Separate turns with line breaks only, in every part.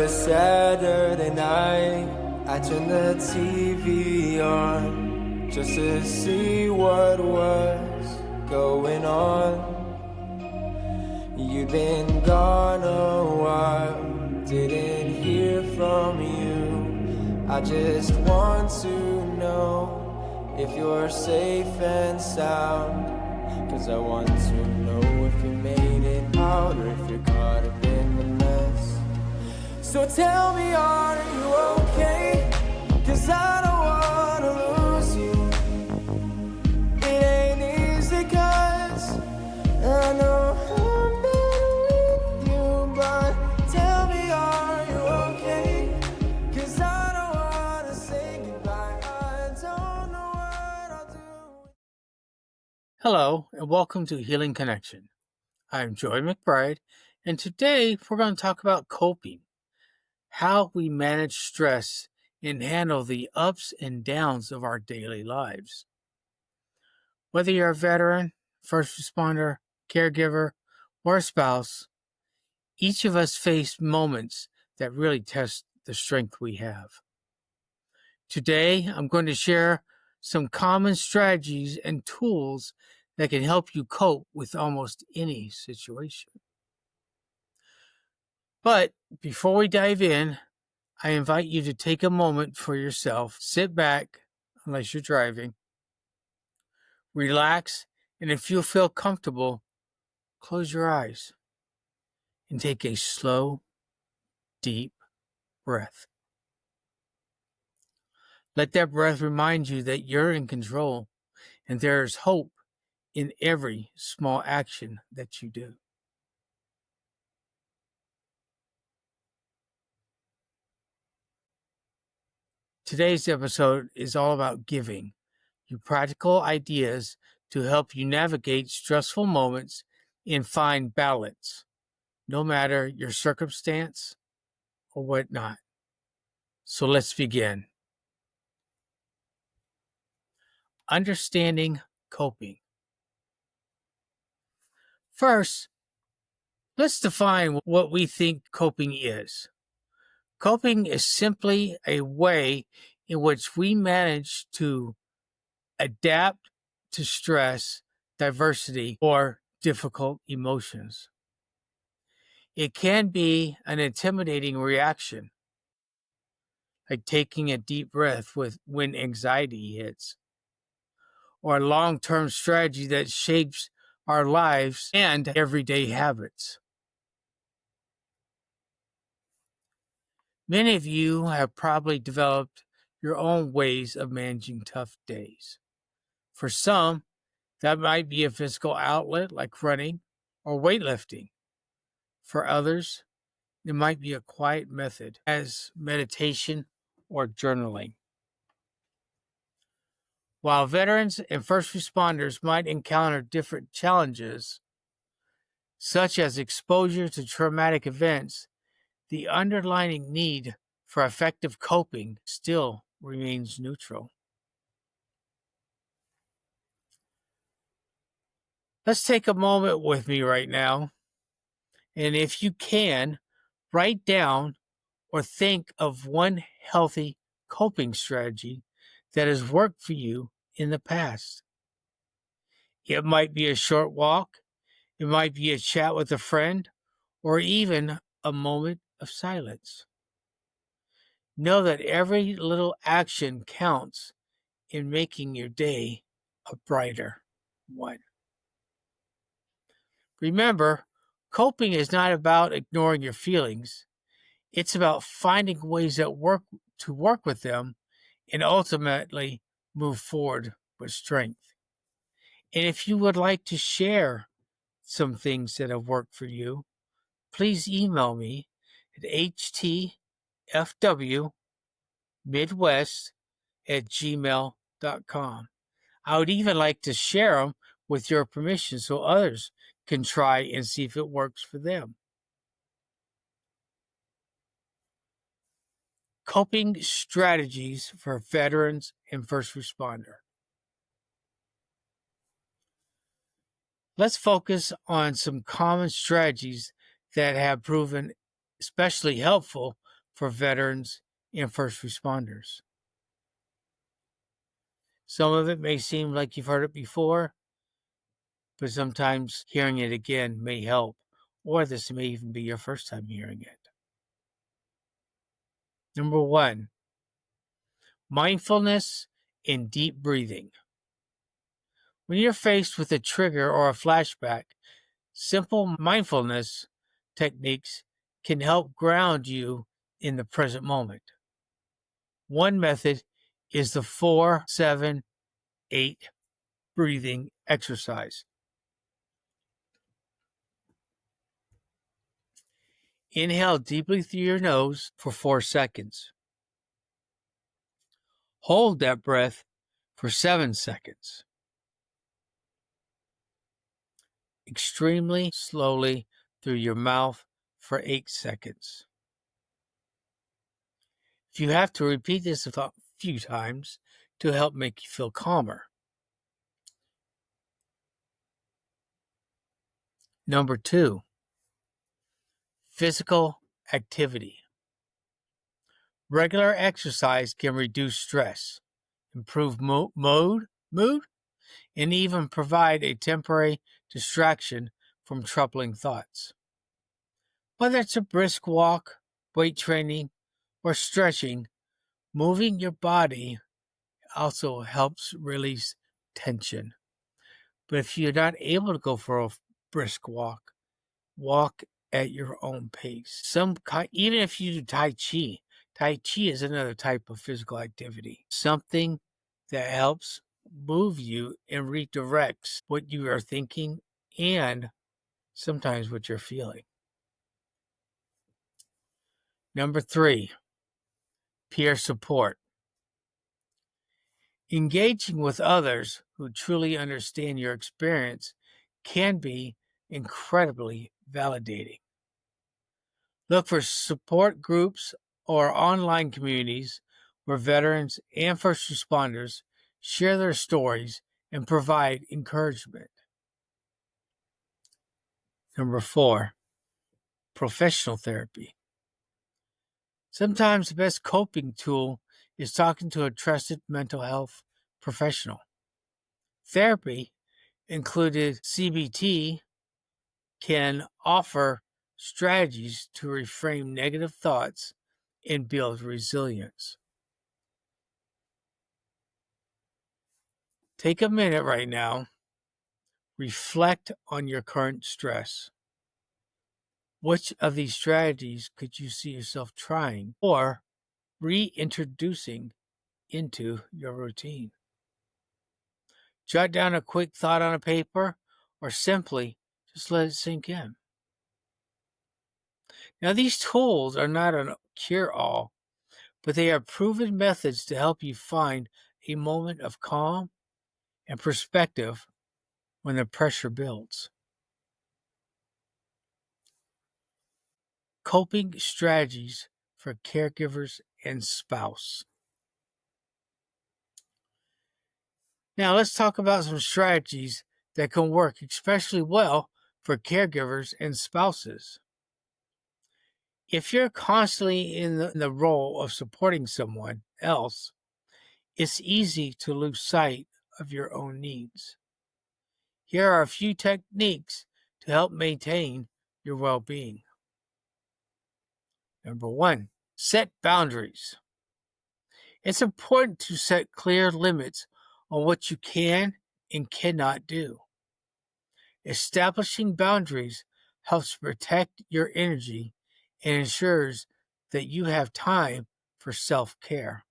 a Saturday night, I turned the TV on just to see what was going on. You'd been gone a while, didn't hear from you. I just want to know if you're safe and sound, 'cause I want to know if you made it out or if you're caught up in the mess. So tell me, are you okay? 'Cause I don't wanna lose you. It ain't easy 'cause I know I'm better with you. But tell me, are you okay? 'Cause I don't wanna say goodbye. I don't know what I'll do.
Hello, and welcome to Healing Connection. I'm Joy McBride, and today we're going to talk about coping, how we manage stress and handle the ups and downs of our daily lives. Whether you're a veteran, first responder, caregiver, or a spouse, each of us face moments that really test the strength we have. Today, I'm going to share some common strategies and tools that can help you cope with almost any situation. But before we dive in, I invite you to take a moment for yourself. Sit back, unless you're driving. Relax, and if you feel comfortable, close your eyes and take a slow, deep breath. Let that breath remind you that you're in control and there is hope in every small action that you do. Today's episode is all about giving you practical ideas to help you navigate stressful moments and find balance, no matter your circumstance or whatnot. So let's begin. Understanding coping. First, let's define what we think coping is. Coping is simply a way in which we manage to adapt to stress, diversity, or difficult emotions. It can be an intimidating reaction, like taking a deep breath when anxiety hits, or a long-term strategy that shapes our lives and everyday habits. Many of you have probably developed your own ways of managing tough days. For some, that might be a physical outlet like running or weightlifting. For others, it might be a quiet method as meditation or journaling. While veterans and first responders might encounter different challenges, such as exposure to traumatic events, the underlying need for effective coping still remains neutral. Let's take a moment with me right now, and if you can, write down or think of one healthy coping strategy that has worked for you in the past. It might be a short walk, it might be a chat with a friend, or even a moment of silence. Know that every little action counts in making your day a brighter one. Remember, coping is not about ignoring your feelings. It's about finding ways that work with them and ultimately move forward with strength. And if you would like to share some things that have worked for you, please email me at htfwmidwest@gmail.com. I would even like to share them with your permission so others can try and see if it works for them. Coping strategies for veterans and first responder. Let's focus on some common strategies that have proven especially helpful for veterans and first responders. Some of it may seem like you've heard it before, but sometimes hearing it again may help, or this may even be your first time hearing it. Number 1, mindfulness and deep breathing. When you're faced with a trigger or a flashback, simple mindfulness techniques can help ground you in the present moment. One method is the 4-7-8 breathing exercise. Inhale deeply through your nose for 4 seconds. Hold that breath for 7 seconds. Extremely slowly through your mouth for 8 seconds. If you have to repeat this a few times to help make you feel calmer. Number 2, physical activity. Regular exercise can reduce stress, improve mood, and even provide a temporary distraction from troubling thoughts. Whether it's a brisk walk, weight training, or stretching, moving your body also helps release tension. But if you're not able to go for a brisk walk, walk at your own pace. Even if you do Tai Chi is another type of physical activity. Something that helps move you and redirects what you are thinking and sometimes what you're feeling. Number 3, peer support. Engaging with others who truly understand your experience can be incredibly validating. Look for support groups or online communities where veterans and first responders share their stories and provide encouragement. Number 4, professional therapy. Sometimes the best coping tool is talking to a trusted mental health professional. Therapy, included CBT, can offer strategies to reframe negative thoughts and build resilience. Take a minute right now. Reflect on your current stress. Which of these strategies could you see yourself trying or reintroducing into your routine? Jot down a quick thought on a paper or simply just let it sink in. Now, these tools are not a cure-all, but they are proven methods to help you find a moment of calm and perspective when the pressure builds. Coping strategies for caregivers and spouse. Now let's talk about some strategies that can work especially well for caregivers and spouses. If you're constantly in the role of supporting someone else, it's easy to lose sight of your own needs. Here are a few techniques to help maintain your well-being. Number 1, set boundaries. It's important to set clear limits on what you can and cannot do. Establishing boundaries helps protect your energy and ensures that you have time for self-care.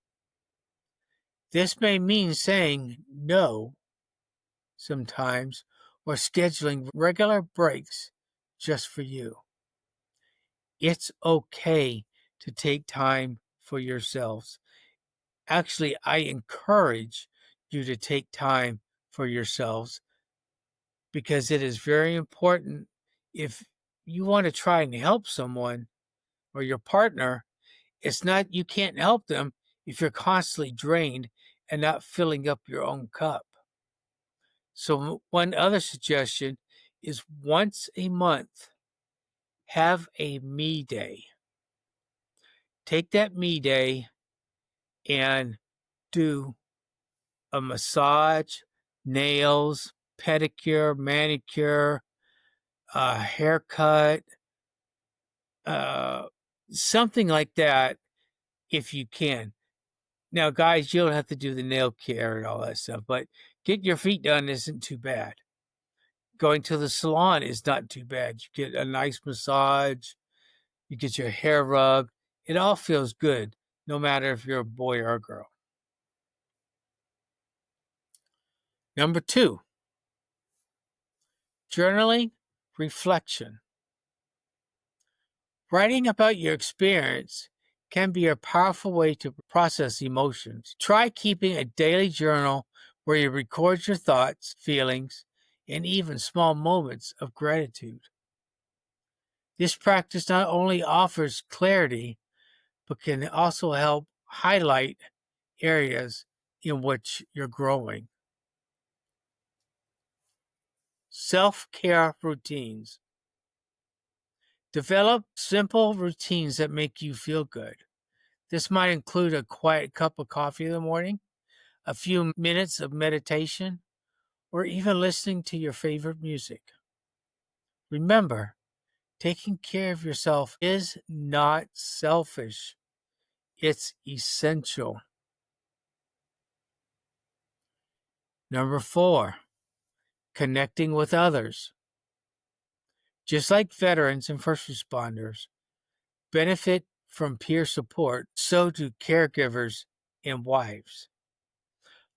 This may mean saying no sometimes or scheduling regular breaks just for you. It's okay to take time for yourselves. Actually, I encourage you to take time for yourselves because it is very important. If you want to try and help someone or your partner, it's not, you can't help them if you're constantly drained and not filling up your own cup. So one other suggestion is once a month, have a me day. take that me day and do a massage, nails, pedicure, manicure, a haircut, uh, something like that if you can. Now, guys, you don't have to do the nail care and all that stuff, but getting your feet done isn't too bad. Going to the salon is not too bad. You get a nice massage, you get your hair rubbed. It all feels good, no matter if you're a boy or a girl. Number 2, journaling, reflection. Writing about your experience can be a powerful way to process emotions. Try keeping a daily journal where you record your thoughts, feelings, and even small moments of gratitude. This practice not only offers clarity, but can also help highlight areas in which you're growing. Self-care routines. Develop simple routines that make you feel good. This might include a quiet cup of coffee in the morning, a few minutes of meditation, or even listening to your favorite music. Remember, taking care of yourself is not selfish, it's essential. Number 4, connecting with others. Just like veterans and first responders benefit from peer support, so do caregivers and wives.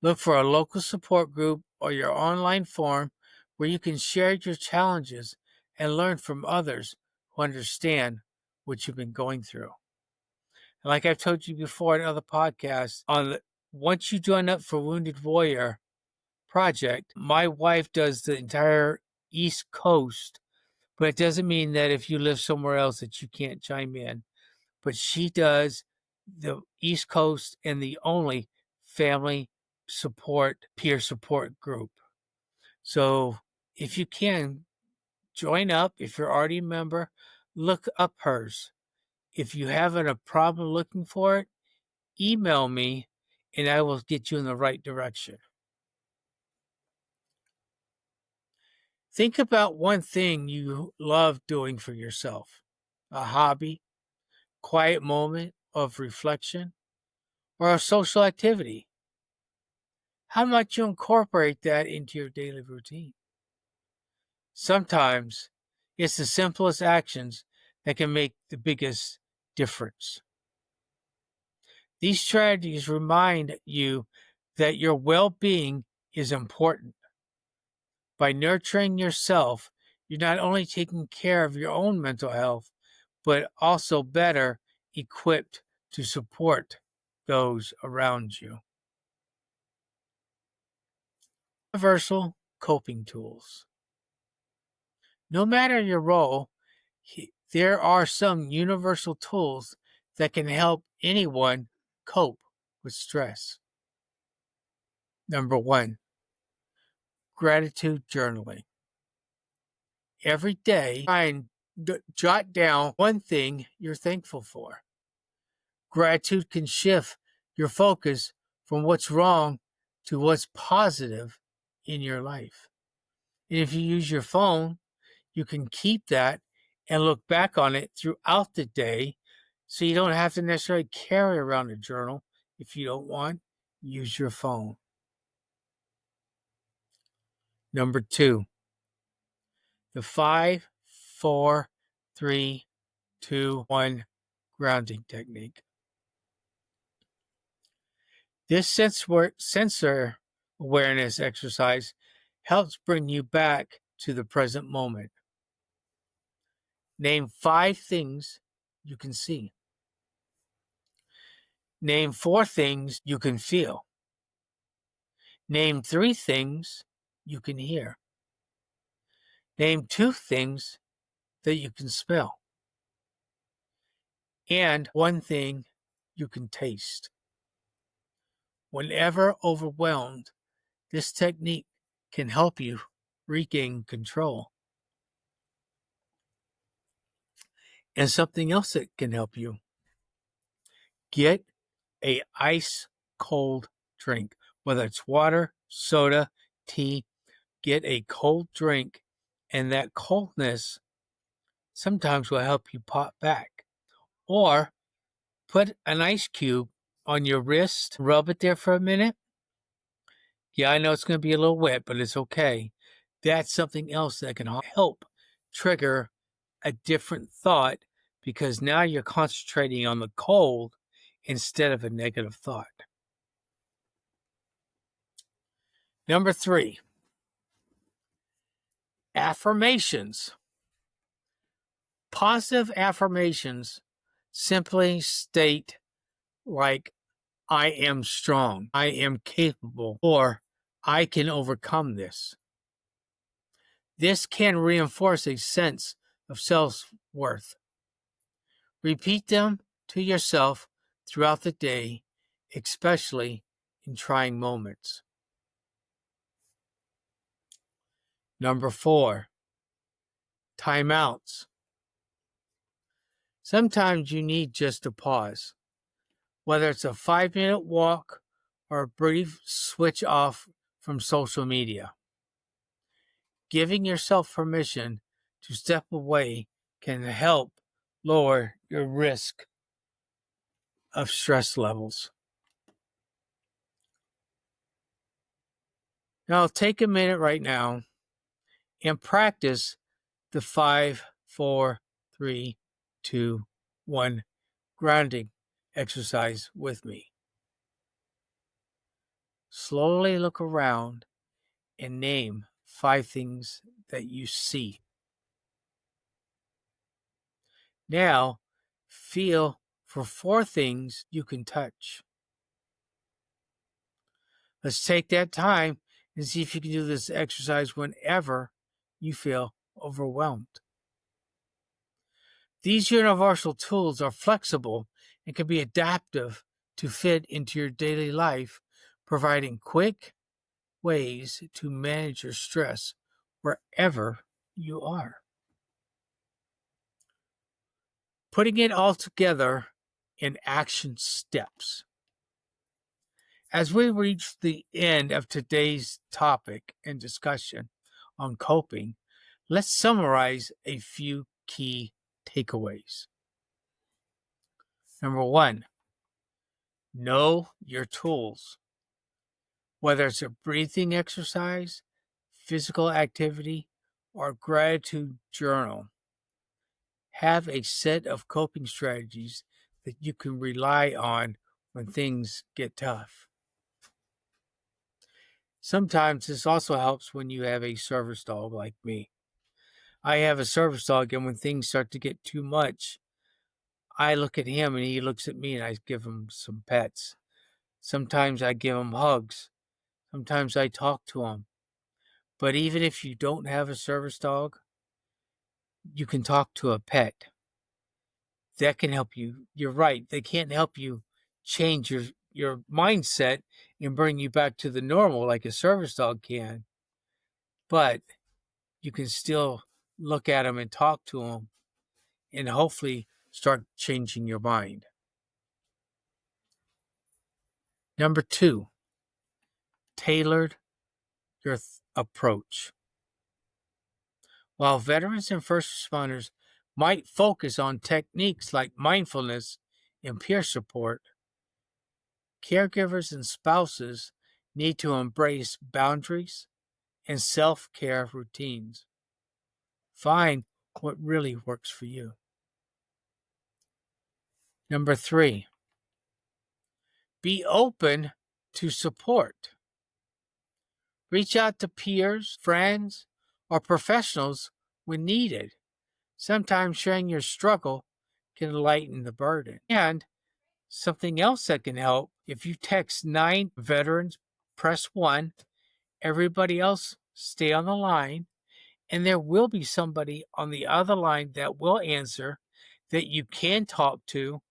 Look for a local support group or your online forum where you can share your challenges and learn from others who understand what you've been going through. And like I've told you before in other podcasts, once you join up for Wounded Warrior Project, my wife does the entire East Coast, but it doesn't mean that if you live somewhere else that you can't chime in. But she does the East Coast and the only family support, peer support group. So if you can, join up. If you're already a member, look up hers. If you having a problem looking for it, email me and I will get you in the right direction. Think about one thing you love doing for yourself, a hobby, quiet moment of reflection, or a social activity. How might you incorporate that into your daily routine? Sometimes it's the simplest actions that can make the biggest difference. These strategies remind you that your well being is important. By nurturing yourself, you're not only taking care of your own mental health, but also better equipped to support those around you. Universal coping tools. No matter your role, there are some universal tools that can help anyone cope with stress. Number 1, gratitude journaling. Every day, try and jot down one thing you're thankful for. Gratitude can shift your focus from what's wrong to what's positive in your life. And if you use your phone, you can keep that and look back on it throughout the day so you don't have to necessarily carry around a journal. If you don't want, use your phone. Number 2, the 5, 4, 3, 2, 1 grounding technique. This sensor awareness exercise helps bring you back to the present moment. Name 5 things you can see. Name 4 things you can feel. Name 3 things you can hear. Name 2 things that you can smell. And 1 thing you can taste. Whenever overwhelmed, this technique can help you regain control. And something else that can help you. Get a ice cold drink, whether it's water, soda, tea. Get a cold drink, and that coldness sometimes will help you pop back. Or put an ice cube on your wrist, rub it there for a minute. Yeah, I know it's going to be a little wet, but it's okay. That's something else that can help trigger a different thought, because now you're concentrating on the cold instead of a negative thought. Number 3, affirmations. Positive affirmations simply state, like, I am strong, I am capable, or I can overcome this. This can reinforce a sense of self-worth. Repeat them to yourself throughout the day, especially in trying moments. Number 4, timeouts. Sometimes you need just a pause, whether it's a 5-minute walk or a brief switch off from social media. Giving yourself permission to step away can help lower your risk of stress levels. Now, take a minute right now and practice the 5, 4, 3, 2, 1 grounding exercise with me. Slowly look around and name 5 things that you see. Now, feel for 4 things you can touch. Let's take that time and see if you can do this exercise whenever you feel overwhelmed. These universal tools are flexible and can be adaptive to fit into your daily life, providing quick ways to manage your stress wherever you are. Putting it all together in action steps. As we reach the end of today's topic and discussion on coping, let's summarize a few key takeaways. Number 1, know your tools. Whether it's a breathing exercise, physical activity, or gratitude journal, have a set of coping strategies that you can rely on when things get tough. Sometimes this also helps when you have a service dog like me. I have a service dog, and when things start to get too much, I look at him and he looks at me, and I give him some pets. Sometimes I give him hugs. Sometimes I talk to him. But even if you don't have a service dog, you can talk to a pet. That can help you. You're right. They can't help you change your mindset and bring you back to the normal like a service dog can. But you can still look at them and talk to them and hopefully start changing your mind. Number 2, tailored your approach. While veterans and first responders might focus on techniques like mindfulness and peer support, caregivers and spouses need to embrace boundaries and self-care routines. Find what really works for you. Number 3, be open to support. Reach out to peers, friends, or professionals when needed. Sometimes sharing your struggle can lighten the burden. And something else that can help, if you text 9 veterans, press 1. Everybody else stay on the line, and there will be somebody on the other line that will answer that you can talk to.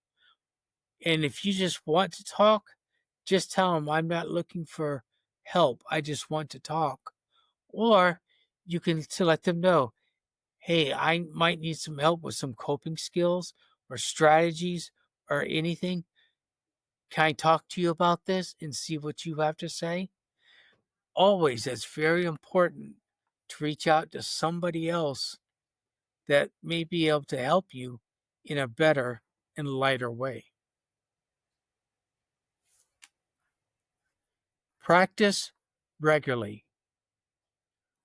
And if you just want to talk, just tell them, I'm not looking for help, I just want to talk. Or you can to let them know, hey, I might need some help with some coping skills or strategies or anything. Can I talk to you about this and see what you have to say? Always, it's very important to reach out to somebody else that may be able to help you in a better and lighter way. Practice regularly.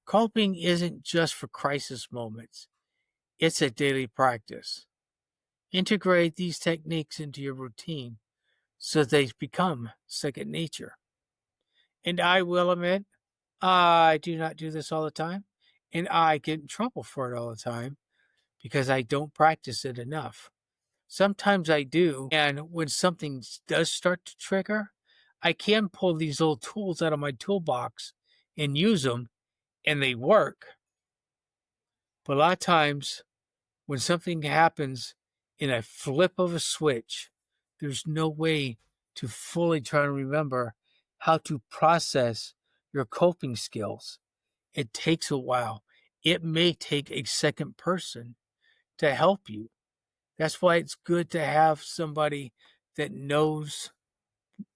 Coping isn't just for crisis moments, it's a daily practice. Integrate these techniques into your routine so they become second nature. And I will admit, I do not do this all the time, and I get in trouble for it all the time because I don't practice it enough. Sometimes I do, and when something does start to trigger, I can pull these little tools out of my toolbox and use them, and they work. But a lot of times, when something happens in a flip of a switch, there's no way to fully try to remember how to process your coping skills. It takes a while. It may take a second person to help you. That's why it's good to have somebody that knows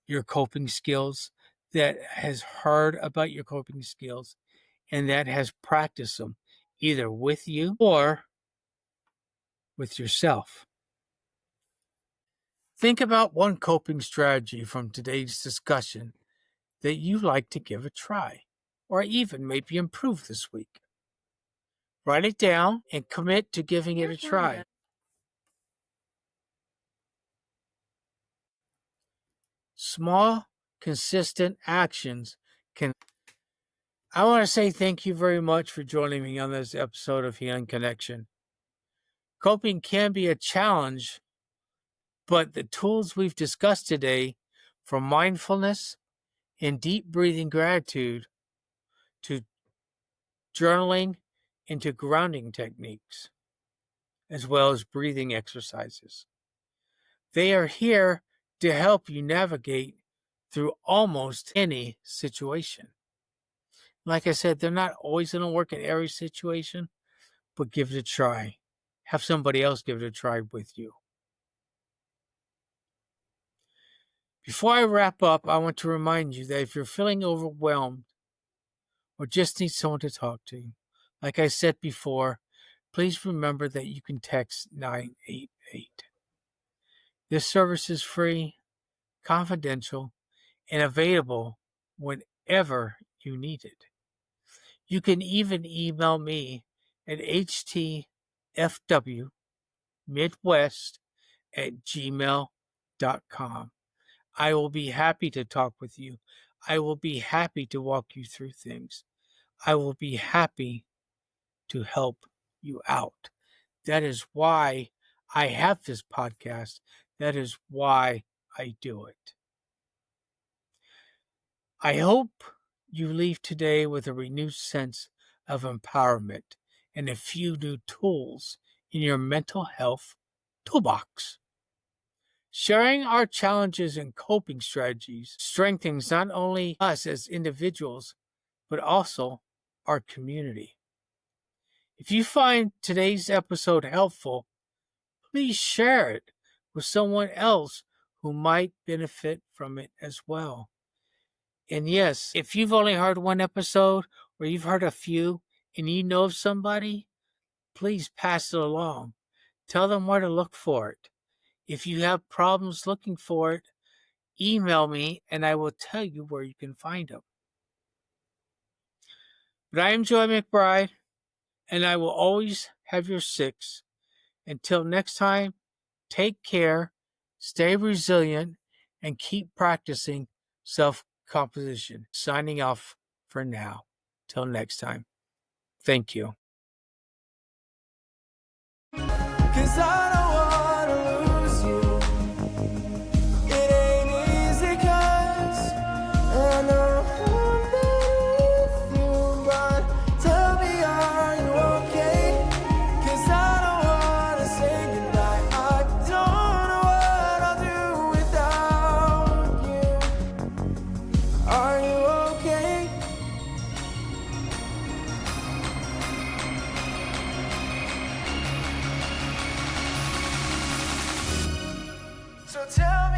your coping skills, that has heard about your coping skills, and that has practiced them either with you or with yourself. Think about one coping strategy from today's discussion that you'd like to give a try, or even maybe improve this week. Write it down and commit to giving it a try. Small, consistent actions can. I want to say thank you very much for joining me on this episode of Healing Connection. Coping can be a challenge, but the tools we've discussed today, from mindfulness and deep breathing gratitude to journaling and to grounding techniques, as well as breathing exercises, they are here to help you navigate through almost any situation. Like I said, they're not always going to work in every situation, but give it a try. Have somebody else give it a try with you. Before I wrap up, I want to remind you that if you're feeling overwhelmed or just need someone to talk to, like I said before, please remember that you can text 988. This service is free, confidential, and available whenever you need it. You can even email me at htfwmidwest@gmail.com. I will be happy to talk with you. I will be happy to walk you through things. I will be happy to help you out. That is why I have this podcast. That is why I do it. I hope you leave today with a renewed sense of empowerment and a few new tools in your mental health toolbox. Sharing our challenges and coping strategies strengthens not only us as individuals, but also our community. If you find today's episode helpful, please share it with someone else who might benefit from it as well. And yes, if you've only heard one episode or you've heard a few and you know of somebody, please pass it along. Tell them where to look for it. If you have problems looking for it, email me and I will tell you where you can find them. But I am Joy McBride, and I will always have your six. Until next time, take care, stay resilient, and keep practicing self-composition. Signing off for now. Till next time. Thank you.
'Cause I don't wanna lose you. It ain't easy 'cause I know I'm beneath you. But tell me, are you okay? 'Cause I don't wanna say goodbye. I don't know what I'll do without you. Are you okay? So tell me,